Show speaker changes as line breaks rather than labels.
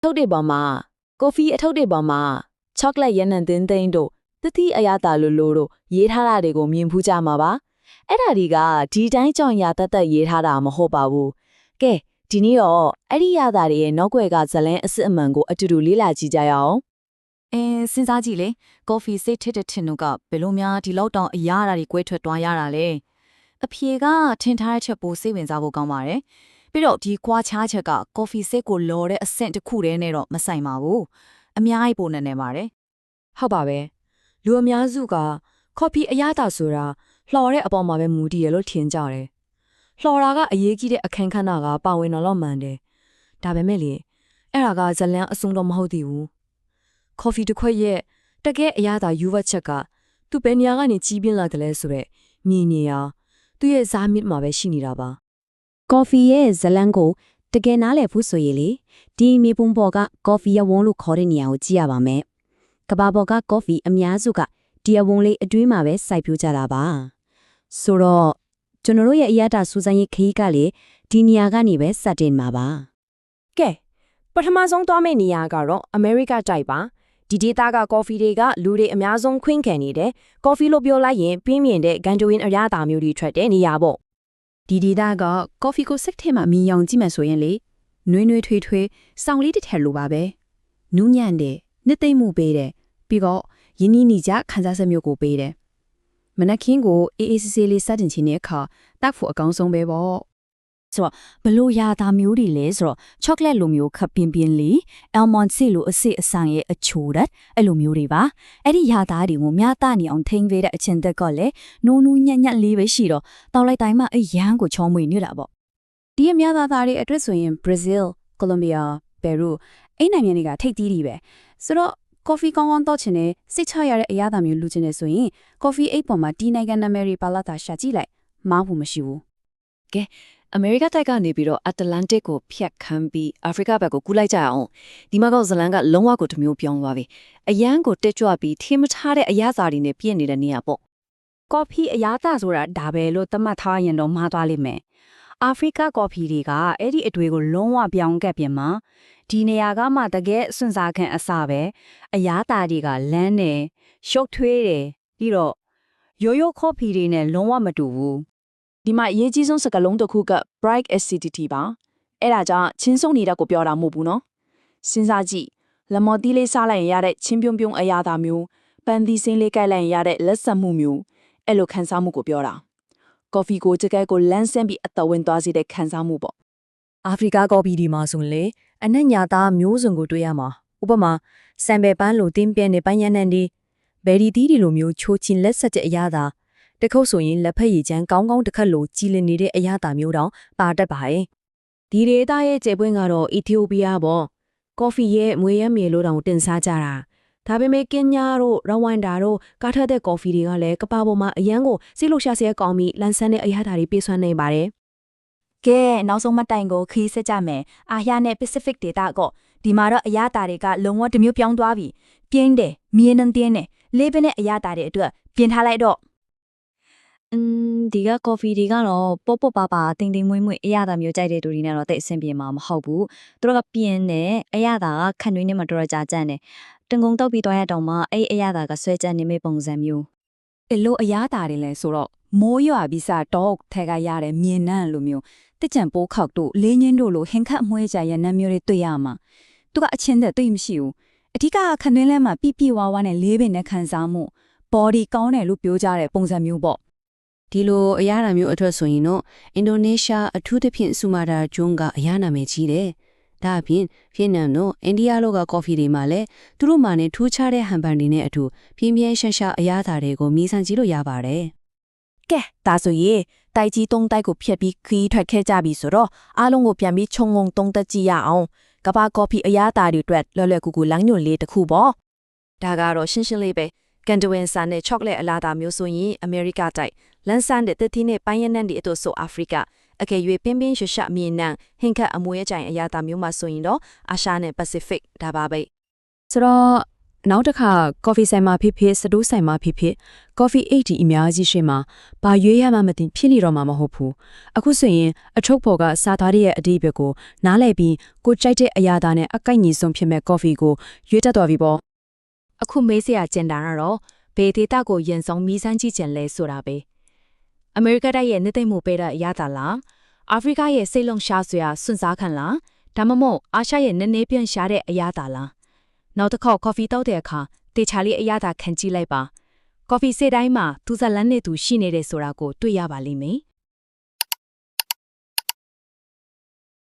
ထုတ်တွေပေါ်မှာကော်ဖီအထုတ်တွေပေါ်မှာချောကလက်ရနံသင်းသိန်းတို့တတိအရသာလိုလိုတို့ရေးထားတာတွေကိုမြင်ဖူးကြမှာပါအဲ့ဒါတွေကဒီတိုင်းကြောင်ရတတ်ရေးထားတာမဟုတ်ပါဘူးကဲဒီနေ့တော့အဲ့ဒီရတာတွေရဲ့နောက်ွယ်ကဇလန်းအစ်အမှန်ကိုအတူတူလေ့လာကြည့်ကြရအောင်
စဉ်းစားကြည့်လေကော်ဖီစိတ်ထစ်တဲ့ထင်တို့ကဘယ်လိုများဒီလောက်တောင်အရာတာတွေကွဲထွက်သွားရတာလဲအဖြေကထင်ထားတဲ့ချက်ပိုစိတ်ဝင်စားဖို့ကောင်းပါတယ်ပြီးတော့ဒီကွာခြားချက်ကကော်ဖီစိတ်ကိုလော်တဲ့အဆင့်တစ်ခုတည်းနဲ့တော့မဆိုင်ပါဘူးအများကြီးပိုနေပါတယ်
ဟုတ်ပါပဲလူအများစုကကော်ဖီအရသာဆိုတာလှော်တဲ့အပေါ်မှာပဲမူတည်ရလို့ထင်ကြတယ်လှော်တာကအရေးကြီးတဲ့အခန်းကဏ္ဍကပါဝင်တော့မှန်တယ်ဒါပေမဲ့လေအဲ့ဒါကဇလန်းအစုံတော့မဟုတ်သေးဘူးကော်ဖီတစ်ခွက်ရဲ့တကယ်အရသာယူဝတ်ချက်ကသူ့ဘယ်နေရာကနေကြီးပြင်းလာတယ်လဲဆိုတော့မြင်နေရသူ့ရဲ့ဇာမစ်မှာပဲရှိနေတာပါ
ကော်ဖီရဲ့ဇလန်းကိုတကယ်နားလည်ဖို့ဆိုရင်လေဒီမြေပုံပေါ်ကကော်ဖီရဝုန်းလို့ခေါ်တဲ့နေရာကိုကြည့်ရပါမယ်ကဘာပေါ်ကကော်ဖီအများစုကဒီအဝုန်းလေးအတွင်းမှာပဲစိုက်ပျိုးကြတာပါဆိုတော့ကျွန်တော်တို့ရဲ့အရတာစူးစမ်းရေးခရီးကလေဒီနေရာကနေပဲစတင်မှာပါ
ကဲပထမဆုံးသွားမယ့်နေရာကတော့အမေရိကတိုက်ပါဒီဒေသကကော်ဖီတွေကလူတွေအများဆုံးခွင့်ခံနေတယ်ကော်ဖီလို့ပြောလိုက်ရင်ပြင်းမြင့်တဲ့ဂန်ဒိုဝင်အရသာမျိုးတွေထွက်တဲ့နေရာပေါ့
ဒီဒေသကကော်ဖီကိုစိတ်ထဲမှာမြင်အောင်ကြည့်မှဆိုရင်လေနှွေးနှွေးထွေးထွေးစောင်းလေးတစ်ထည်လိုပါပဲနူးညံ့တဲ့နှစ်သိမ့်မှုပေးတယ်ပြီးတော့ရင်းနှီးနေကြခံစားချက်မျိုးကိုပေးတယ်မနက်ခင်းကိုအေးအေးဆေးဆေးလေးစတင်ချင်တဲ့အခါတောက်ဖို့အကောင်းဆုံးပဲပေါ့
ဆိုတော့ဘလို့ရာသားမျိုးတွေလဲဆိုတော့ချောကလက်လိုမျိုးခပ်ပြင်းပြင်းလေးအယ်မွန်ဆီလိုအစစ်အဆန်ရဲ့အချိုဓာတ်အဲ့လိုမျိုးတွေပါအဲ့ဒီရာသားတွေကိုမြားတနေအောင်ထိန်းပေးတဲ့အချင်းသက်ကလည်းနိုးနိုးညံ့ညံ့လေးပဲရှိတော့တောက်လိုက်တိုင်းမှာအရန်ကိုချောမွေနေတာပေါ့
ဒီအများသားသားတွေအတွက်ဆိုရင် Brazil, Colombia, Peru အဲ့နိုင်ငံတွေကထိပ်သီးတွေပဲဆိုတော့ကော်ဖီကောင်းကောင်းတောက်ချင်တဲ့စိတ်ချရတဲ့အရာသာမျိုးလူချင်နေဆိုရင်ကော်ဖီအိတ်ပေါ်မှာဒီနိုင်ငံနာမည်တွေပါလာတာရှာကြည့်လိုက်မားဖို့မရှိဘူး
ကဲအမေရိကတိုက်ကနေပြီးတော့အတ္တလန်တစ်ကိုဖြတ်ခမ်းပြီးအာဖရိကဘက်ကိုကူးလိုက်ကြအောင်ဒီမှာကဇလန်ကလုံးဝကိုတစ်မျိုးပြောင်းသွားပြီအရန်ကိုတက်ကြွပြီးထင်းမထားတဲ့အရာစာတွေနဲ့ပြည့်နေတဲ့နေရာပေါ့
ကော်ဖီအရသာဆိုတာဒါပဲလို့သတ်မှတ်ထားရင်တော့မှားသွားလိမ့်မယ်အာဖရိကကော်ဖီတွေကအဲ့ဒီအတွေ့ကိုလုံးဝပြောင်းကပ်ပြင်မှာဒီနေရာကမှတကယ်စွန့်စားခံအစပဲအရာတာတွေကလန်းနေရှုပ်ထွေးတယ်ပြီးတော့ရိုးရိုးကော်ဖီတွေနဲ့လုံးဝမတူဘူးဒီမှာအရေးကြီးဆုံးစကားလုံးတစ်ခုက bright acidity ပါအဲ့ဒါကြောင့်ချင်းစုံနေတာကိုပြောတာမဟုတ်ဘူးနော်စဉ်းစားကြည့်လမော်တီးလေးစားလိုက်ရင်ရတဲ့ချင်းပြုံးပြုံးအရာတာမျိုးပန်းသီးစင်းလေးကိုက်လိုက်ရင်ရတဲ့လက်ဆက်မှုမျိုးအဲ့လိုခံစားမှုကိုပြောတာကော်ဖီကိုတကယ်ကိုလန်းဆန်းပြီးအသက်ဝင်သွားစေတဲ့ခံစားမှုပေါ့
အာဖရိကကော်ဖီဒီမှာဆိုရင်လေအနက်ညာသားမျိုးစုံကိုတွေ့ရမှာဥပမာစံပယ်ပန်းလိုတင်းပြဲနေပန်းရနံဒီဘယ်ဒီတီးဒီလိုမျိုးချိုးချင်းလက်ဆက်တဲ့အရာသာတခုတ်ဆိုရင်လက်ဖက်ရည်ချမ်းကောင်းကောင်းတစ်ခက်လိုကြီးလင်နေတဲ့အရာသာမျိုးတောင်ပါတတ်ပါရဲ့ဒီဒေသရဲ့ကျေပွင့်ကတော့အီသီယိုးပီးယားပေါ့ကော်ဖီရဲ့မွေရမြေလိုတောင်တင်စားကြတာဒါပေမဲ့ကင်ညာတို့ရဝမ်ဒါတို့ကာထက်တဲ့ကော်ဖီတွေကလည်းကပ္ပပေါ်မှာအရန်ကိုစိတ်လှုပ်ရှားစရာကောင်းပြီးလန်ဆန်းတဲ့အရာသာတွေပြေးဆွမ်းနေပါတယ်
ကဲနောက်ဆုံးမတိုင်ကိုခီးစစ်ကြမယ်အာဟျာနဲ့ Pacific ဒေသကဒီမှာတော့အရာတာတွေကလုံးဝတစ်မျိုးပြောင်းသွားပြီပြင်းတယ်မြေနှံတင်းတယ်လေးပနဲ့အရာတာတွေအတွက်ပြင်ထားလိုက်တော့
ဒီကကော်ဖီတွေကတော့ပေါ့ပေါ့ပါပါတိမ်တိမ်မွေ့မွေ့အရသာမျိုးကြိုက်တဲ့သူတွေနဲ့တော့တိတ်အဆင်ပြေမှာမဟုတ်ဘူးသူတို့ကပြင်းတယ်အရသာကခန့်နှွေးနေမှာတော်တော်ကြာကြမ်းတယ်တင်ကုံတောက်ပြီးတော့ရတောင်မှအဲ့အရသာကဆွဲကြမ်းနေမဲ့ပုံစံမျိုး
အဲ့လိုအရသာတွေလဲဆိုတော့မိုးရွာပြီးစားတော့ထဲကရတဲ့မြင်နှံ့လိုမျိုးတစ်ကြံပိုးခောက်တို့လေးညင်းတို့လိုဟင်ခတ်အမွှဲကြရနံမျိုးတွေတွေ့ရမှာသူကအချင်းတဲ့တွေ့မရှိဘူးအဓိကခန့်နှွေးလဲမှာပြပြဝါဝါနဲ့လေးပင်နဲ့ခံစားမှု body ကောင်းတယ်လို့ပြောကြတဲ့ပုံစံမျိုးပေါ့
ဒီလိုအရာနာမျိုးအထွတ်ဆိုရင်တော့အင်ဒိုနီးရှားအထူးသဖြင့်ဆူမာဒါကျွန်းကအရာနာမည်ကြီးတယ်။ဒါအပြင်ဗီယက်နမ်တို့အိန္ဒိယလောကကော်ဖီတွေမှာလည်းသူတို့မှနဲ့ထူးခြားတဲ့ဟန်ပန်တွေနဲ့အတူပြင်းပြင်းရှင်းရှင်းအရာသာတွေကိုမြည်ဆန်းကြည့်လို့ရပါတယ်
။ကဲဒါဆိုရင်တိုက်ကြီးတုံးတိုက်ကိုဖျက်ပြီးခီးထွက်ခဲ့ကြပြီဆိုတော့အားလုံးကိုပြန်ပြီးခြုံငုံတုံးတက်ကြည့်ရအောင်။ကမ္ဘာကော်ဖီအရာသာတွေအတွက်လွယ်လွယ်ကူကူလမ်းညွှန်လေးတစ်ခုပေါ့။ဒါကတော့ရှင်းရှင်းလေးပဲ။ကန်ဒဝင်ဆန်နဲ့ချောကလက်အလားတာမျိုးဆိုရင်အမေရိကတိုက်လန်ဆန်တဲ့တတိနဲ့ပိုင်းရနံဒီအတူဆိုအာဖရိကအကယ်၍ပင်းပင်းရွှှမြေနံဟင်ခတ်အမွေးကြိုင်အရာတာမျိုးမှဆိုရင်တော့အာရှနဲ့ပစိဖိတ်ဒါပါပဲ
ဆိုတော့
နောက်တစ်ခါ coffee ဆိုင်မှာဖြစ်ဖြစ်စတိုးဆိုင်မှာဖြစ်ဖြစ် coffee 80အများကြီးရှိမှဘာရွေးရမှမသိဖြစ်နေတော့မှာမဟုတ်ဘူးအခုဆိုရင်အထုပ်ဖော်ကစားသားရဲ့အတိအပြကိုနားလည်ပြီးကိုကြိုက်တဲ့အရာသားနဲ့အကိုက်ညီဆုံးဖြစ်မဲ့ coffee ကိုရွေးတတ်တော်ပြီပေါ့
အခုမေးစရာကျင်တာကတော့ဘယ်ဒေတာကိုရင်ဆောင်မီးစမ်းကြည့်ကျင်လဲဆိုတာပဲအမေရိကတိုက်ရဲ့နေသိမ့်မှုပေးတဲ့အရာသာလားအာဖရိကရဲ့စိတ်လုံးရှားဆွေစွန့်စားခံလားဒါမှမဟုတ်အာရှရဲ့နည်းနည်းပြန်ရှားတဲ့အရာသာလားနောက်တစ်ခေါက်ကော်ဖီတောက်တဲ့အခါတေချာလေးအရာသာခံကြည့်လိုက်ပါကော်ဖီစေတိုင်းမှာသူဇလန်းနဲ့သူရှိနေတယ်ဆိုတာကိုတွေ့ရပါလိမ့်မယ်